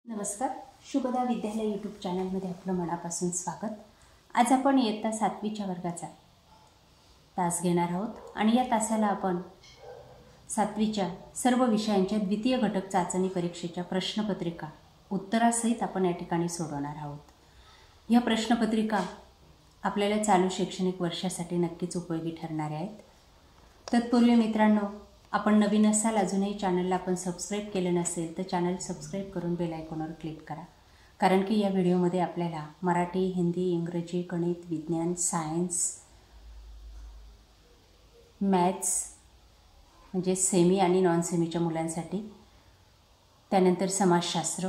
नमस्कार. शुभदा विद्यालय यूट्यूब चॅनलमध्ये आपलं मनापासून स्वागत. आज आपण इयत्ता 7वीच्या वर्गाचा तास घेणार आहोत आणि या तासाला आपण 7वीच्या सर्व विषयांच्या द्वितीय घटक चाचणी परीक्षेच्या प्रश्नपत्रिका उत्तरासहित आपण या ठिकाणी सोडवणार आहोत. या प्रश्नपत्रिका आपल्याला चालू शैक्षणिक वर्षासाठी नक्कीच उपयोगी ठरणार आहेत. तत्पूर्वी मित्रांनो, आपण नवीन असाल, अजूनही चॅनलला आपण सबस्क्राईब केलं नसेल तर चॅनल सबस्क्राईब करून बेल आयकॉनवर क्लिक करा. कारण की या व्हिडिओमध्ये आपल्याला मराठी, हिंदी, इंग्रजी, गणित, विज्ञान, सायन्स, मॅथ्स म्हणजे सेमी आणि नॉन सेमीच्या मुलांसाठी, त्यानंतर समाजशास्त्र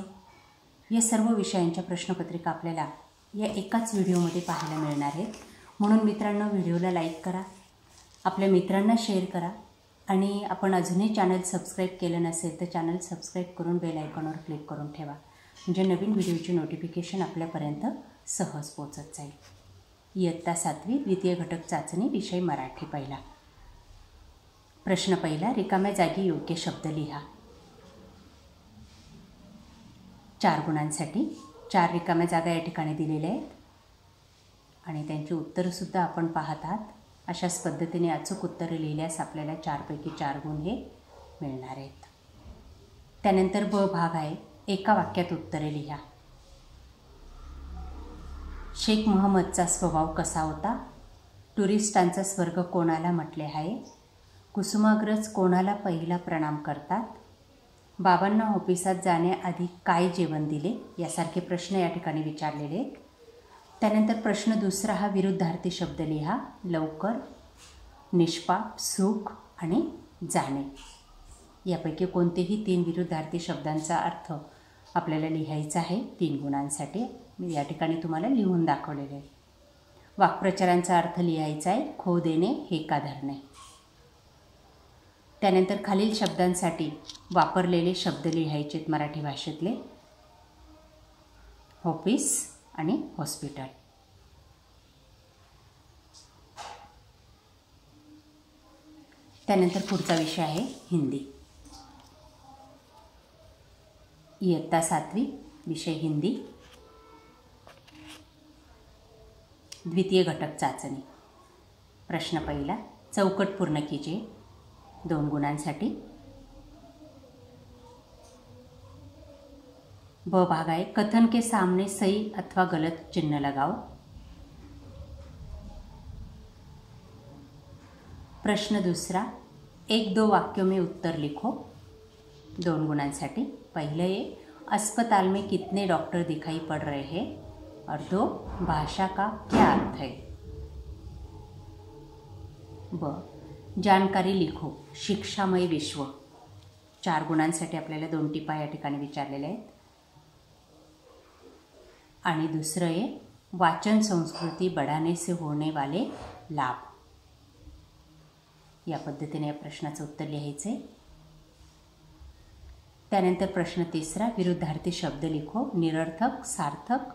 या सर्व विषयांच्या प्रश्नपत्रिका आपल्याला या एकाच व्हिडिओमध्ये पाहायला मिळणार आहेत. म्हणून मित्रांनो, व्हिडिओला लाईक करा, आपल्या मित्रांना शेअर करा आणि आपण अजूनही चॅनल सबस्क्राईब केलं नसेल तर चॅनल सबस्क्राईब करून बेल आयकॉनवर क्लिक करून ठेवा. म्हणजे नवीन व्हिडिओची नोटिफिकेशन आपल्यापर्यंत सहज पोहोचत जाईल. इयत्ता 7वी द्वितीय घटक चाचणी विषय मराठी. पहिला प्रश्न. पहिला, रिकाम्या जागी योग्य शब्द लिहा. 4 गुणांसाठी 4 रिकाम्या जागा या ठिकाणी दिलेल्या आहेत आणि त्यांची उत्तरंसुद्धा आपण पाहत आहात. अशाच पद्धतीने अचूक उत्तरे लिहिल्यास आपल्याला 4 पैकी 4 गुण हे मिळणार आहेत. त्यानंतर ब भाग आहे. एका वाक्यात उत्तरे लिहा. शेख महम्मदचा स्वभाव कसा होता? टुरिस्टांचा स्वर्ग कोणाला म्हटले आहे? कुसुमाग्रज कोणाला पहिला प्रणाम करतात? बाबांना ऑफिसात जाण्याआधी काय जेवण दिले? यासारखे प्रश्न या ठिकाणी विचारलेले आहेत. त्यानंतर प्रश्न दुसरा हा विरुद्धार्थी शब्द लिहा. लवकर, निष्पाप, सुख आणि जाणे यापैकी कोणतेही 3 विरुद्धार्थी शब्दांचा अर्थ आपल्याला लिहायचा आहे 3 गुणांसाठी. मी या ठिकाणी तुम्हाला लिहून दाखवलेले आहे. वाक्प्रचारांचा अर्थ लिहायचा आहे. खो देणे, हेका धरणे. त्यानंतर खालील शब्दांसाठी वापरलेले शब्द लिहायचे आहेत मराठी भाषेतले. ऑफिस आणि हॉस्पिटल. त्यानंतर पुढचा विषय आहे हिंदी. इयत्ता 7वी विषय हिंदी द्वितीय घटक चाचणी. प्रश्न पहिला, चौकट पूर्ण कीजिए. 2 गुणांसाठी. ब भाग आहे. कथन के सामने सही अथवा गलत चिन्ह लगाओ. प्रश्न दूसरा, 1-2 वाक्यों में उत्तर लिखो. 2 गुणांसाठी. पहले ये, अस्पताल में कितने डॉक्टर दिखाई पड़ रहे हैं? और 2, भाषा का क्या अर्थ है? ब, जानकारी लिखो. शिक्षामय विश्व. 4 गुणांसाठी आपल्याला 2 टिपा या ठिकाणी विचारलेल्या आहेत. आणि दुसरं आहे, वाचन संस्कृती बढ़ाने से होने वाले लाभ. या पद्धतीने या प्रश्नाचं उत्तर लिहायचं आहे. त्यानंतर प्रश्न तिसरा, विरुद्धार्थी शब्द लिखो. निरर्थक, सार्थक,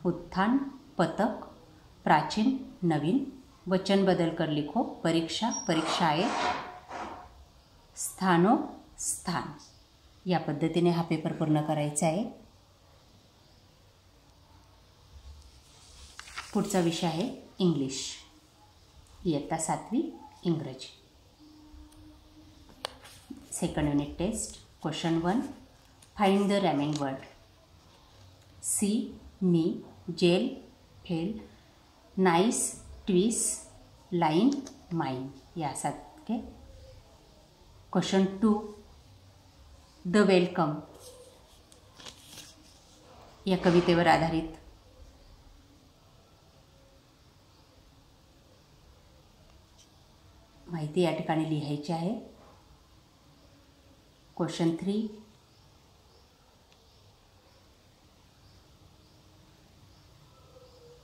उत्थान, पतक, प्राचीन, नवीन. वचन बदल कर लिखो. परीक्षा, परीक्षाएं, स्थानो, स्थान. या पद्धतीने हा पेपर पूर्ण करायचा आहे. पुढचा विषय आहे इंग्लिश. इयत्ता 7वी इंग्रजी. Second unit test. Question 1, find the rhyming word. See, me, jail, fail, nice, twice, line, mine यासारखे. क्वेश्चन 2, द वेलकम या कवितेवर आधारित माहिती या ठिकाणी लिहायची आहे. क्वेश्चन 3,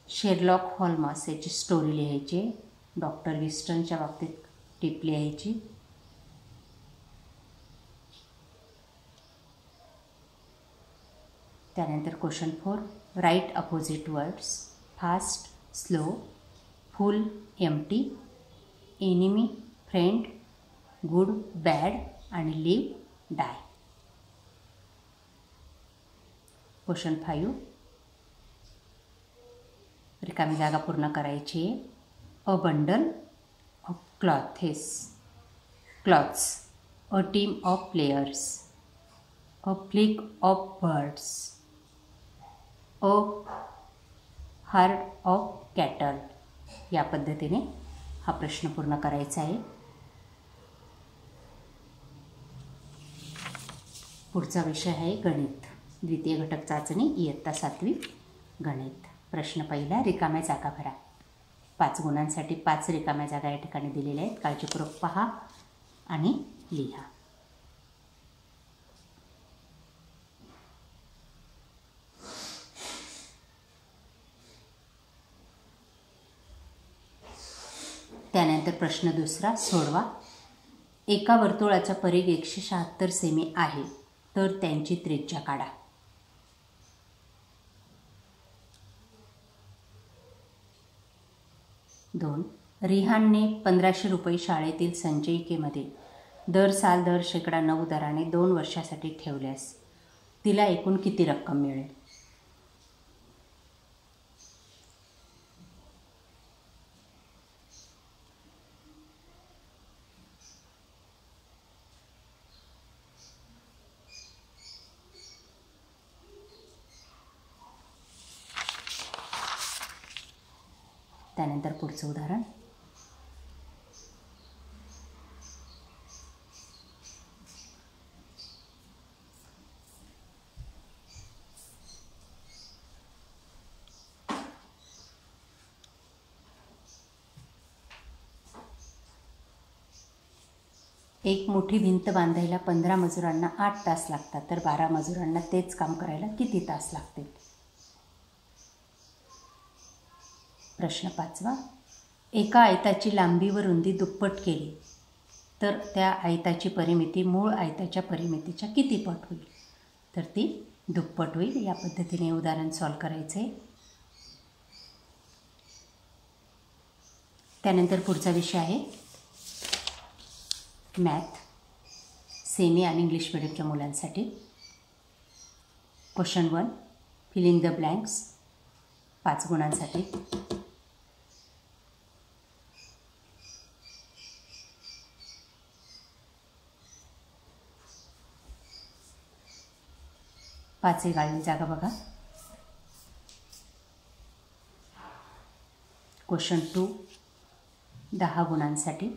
शेरलॉक होल्मस याची स्टोरी लिहायची. डॉक्टर विस्टनच्या बाबतीत टिप लिहायची. त्यानंतर question 4, write opposite words. Fast, slow, full, empty, enemy, friend, good, bad आणि लिव, डाय. क्वेश्चन 5, रिकामी जागा पूर्ण करायची आहे. A bundle of clothes, a team of players, a flock of birds, a herd of cattle. या पद्धतीने हा प्रश्न पूर्ण करायचा आहे. पुढचा विषय आहे गणित, द्वितीय घटक चाचणी, इयत्ता 7वी गणित. प्रश्न पहिला, रिकाम्या जागा भरा. 5 गुणांसाठी 5 रिकाम्या जागा या ठिकाणी दिलेल्या आहेत. काळजीपूर्वक पहा आणि लिहा. त्यानंतर प्रश्न दुसरा सोडवा. एका वर्तुळाचा परिघ 176 सेमी आहे, तर त्यांची त्रिज्या काढा. दोन, रिहानने 1500 रुपये शाळेतील संचयिकेमध्ये दर साल दर शेकडा 9 दराने 2 वर्षासाठी ठेवल्यास तिला एकूण किती रक्कम मिळेल? त्यानंतर पुढचं उदाहरण. एक मोठी भिंत बांधायला 15 मजुरांना 8 तास लागतात, तर 12 मजुरांना तेच काम करायला किती तास लागतील? प्रश्न 5, एका आयताची लांबी व रुंदी दुप्पट केली तर त्या आयताची परिमिती मूळ आयताच्या परिमितीच्या किती पट होईल? तर ती दुप्पट होईल. या पद्धतीने उदाहरण सॉल्व करायचे. त्यानंतर पुढचा विषय आहे मॅथ, सेमी आणि इंग्लिश मीडियमच्या मुलांसाठी. क्वेश्चन 1, फिलिंग द ब्लँक्स, 5 गुणांसाठी. पाचही गाळली जागा बघा. क्वेश्चन 2, 10 गुणांसाठी.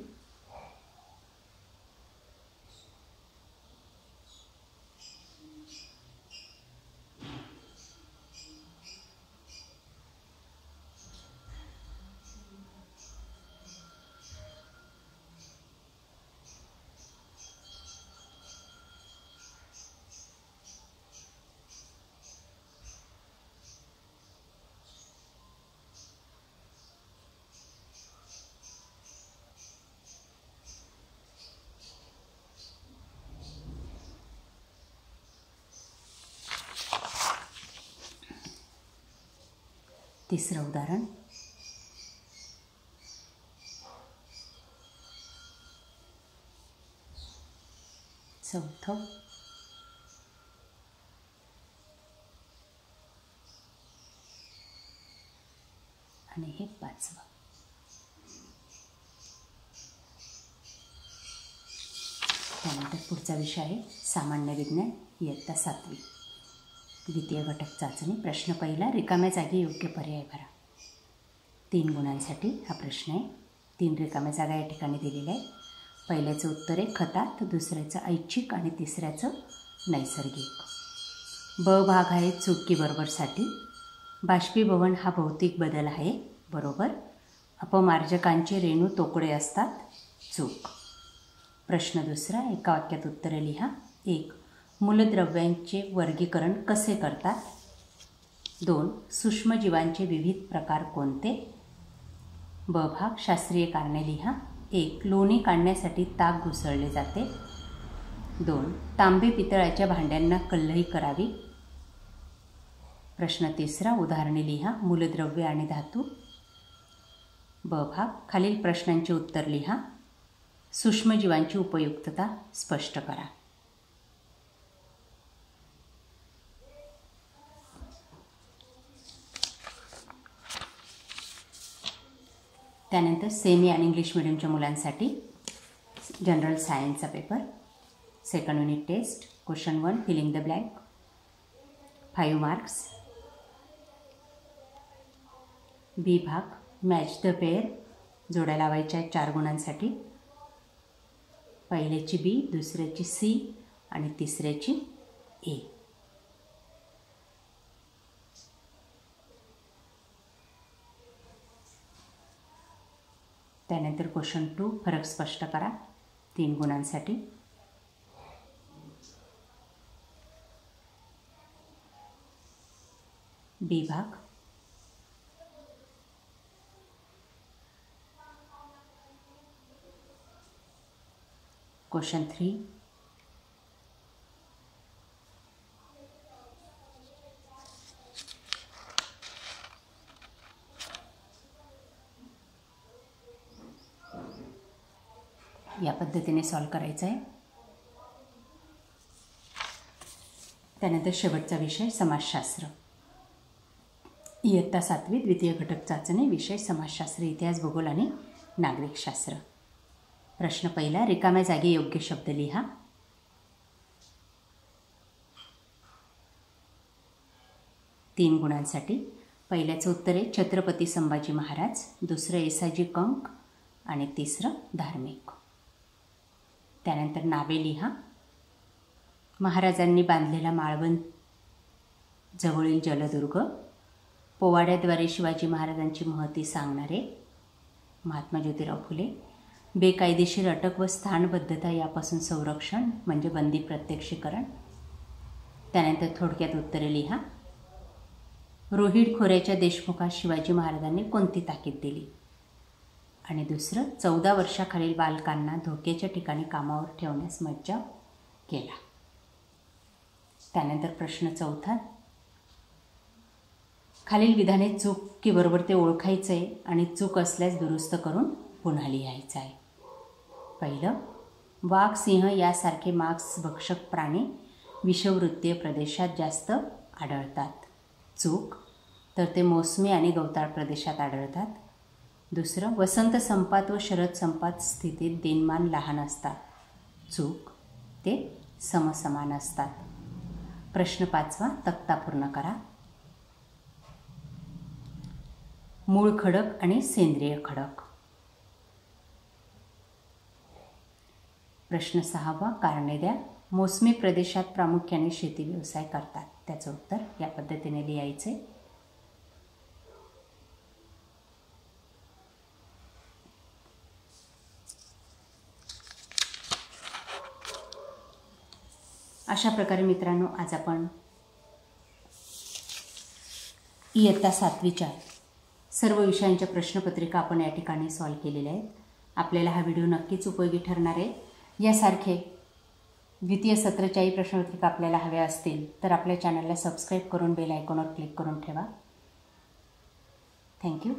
तिसरं उदाहरण. चौथं. आणि हे 5वं. त्यानंतर पुढचा विषय आहे सामान्य विज्ञान, इयत्ता 7वी, द्वितीय घटक चाचणी. प्रश्न पहिला, रिकाम्या जागी योग्य पर्याय भरा. 3 गुणांसाठी हा प्रश्न आहे. 3 रिकाम्या जागा या ठिकाणी दिलेल्या आहेत. पहिल्याचं उत्तर आहे खतात, दुसऱ्याचं ऐच्छिक आणि तिसऱ्याचं नैसर्गिक. ब भाग आहे चूक की बरोबरसाठी. बाष्पीभवन हा भौतिक बदल आहे, बरोबर. अपमार्जकांचे रेणू तोकडे असतात, चूक. प्रश्न दुसरा, एका वाक्यात उत्तरे लिहा. 1, मूलद्रव्यांचे वर्गीकरण कसे करतात? 2, सूक्ष्मजीवांचे विविध प्रकार कोणते? ब भाग, शास्त्रीय कारणे लिहा. 1, लोणी काढण्यासाठी ताक घुसळले जाते. 2, तांबे पितळाच्या भांड्यांना कल्लई करावी. प्रश्न तिसरा, उदाहरणे लिहा. मूलद्रव्य आणि धातू. ब भाग, खालील प्रश्नांची उत्तर लिहा. सूक्ष्मजीवांची उपयुक्तता स्पष्ट करा. त्यानंतर सेमी आणि इंग्लिश मिडियमच्या मुलांसाठी जनरल सायन्सचा पेपर, second unit test, question 1 filling the blank, 5 marks. B भाग मॅच द पेअर, जोड्या लावायच्या आहेत 4 गुणांसाठी. पहिल्याची बी, दुसऱ्याची सी आणि तिसऱ्याची ए. त्यानंतर क्वेश्चन 2 फरक स्पष्ट करा 3 गुणांसाठी. बी भाग क्वेश्चन 3 या पद्धतीने सॉल्व करायचं आहे. त्यानंतर शेवटचा विषय समाजशास्त्र, इयत्ता 7वी द्वितीय घटक चाचणी, विषय समाजशास्त्र, इतिहास, भूगोल आणि नागरिकशास्त्र. प्रश्न पहिला, रिकाम्या जागी योग्य शब्द लिहा. तीन गुणांसाठी. पहिल्याचं उत्तर आहे छत्रपती संभाजी महाराज, दुसरं येसाजी कंक आणि तिसरं धार्मिक. त्यानंतर नावे लिहा. महाराजांनी बांधलेला माळवण जवळील जलदुर्ग, पोवाड्याद्वारे शिवाजी महाराजांची महती सांगणारे महात्मा ज्योतिराव फुले, बेकायदेशीर अटक व स्थानबद्धता यापासून संरक्षण म्हणजे बंदी प्रत्यक्षीकरण. त्यानंतर थोडक्यात उत्तरे लिहा. रोहिड खोऱ्याच्या देशमुखास शिवाजी महाराजांनी कोणती ताकीद दिली? आणि दुसरं 14 वर्षाखालील बालकांना धोक्याच्या ठिकाणी कामावर ठेवण्यास मज्जाव केला. त्यानंतर प्रश्न चौथा, खालील विधाने चूक की बरोबर ते ओळखायचं आहे आणि चूक असल्यास दुरुस्त करून पुन्हा लिहायचं आहे. पहिलं, वाघ, सिंह यासारखे मांसभक्षक प्राणी विषववृत्तीय प्रदेशात जास्त आढळतात. चूक, तर ते मोसमी आणि गवताळ प्रदेशात आढळतात. दुसरं, वसंत संपात व शरद संपात स्थितीत दिनमान लहान असतात. चूक, ते समसमान असतात. प्रश्न 5वा, तक्ता पूर्ण करा. मूळ खडक आणि सेंद्रिय खडक. प्रश्न 6वा, कारणे द्या. मोसमी प्रदेशात प्रामुख्याने शेती व्यवसाय करतात. त्याचं उत्तर या पद्धतीने लिहायचे. अशा प्रकारे मित्रांनो, आज आपण इयत्ता 7वीच्या सर्व विषयांच्या प्रश्नपत्रिका आपण या ठिकाणी सॉल्व केलेल्या आहेत. आपल्याला हा व्हिडिओ नक्कीच उपयोगी ठरणार आहे. यासारखे द्वितीय सत्राच्याही प्रश्नपत्रिका आपल्याला हव्या असतील तर आपल्या चॅनलला सबस्क्राईब करून बेल आयकॉनवर क्लिक करून ठेवा. थँक्यू.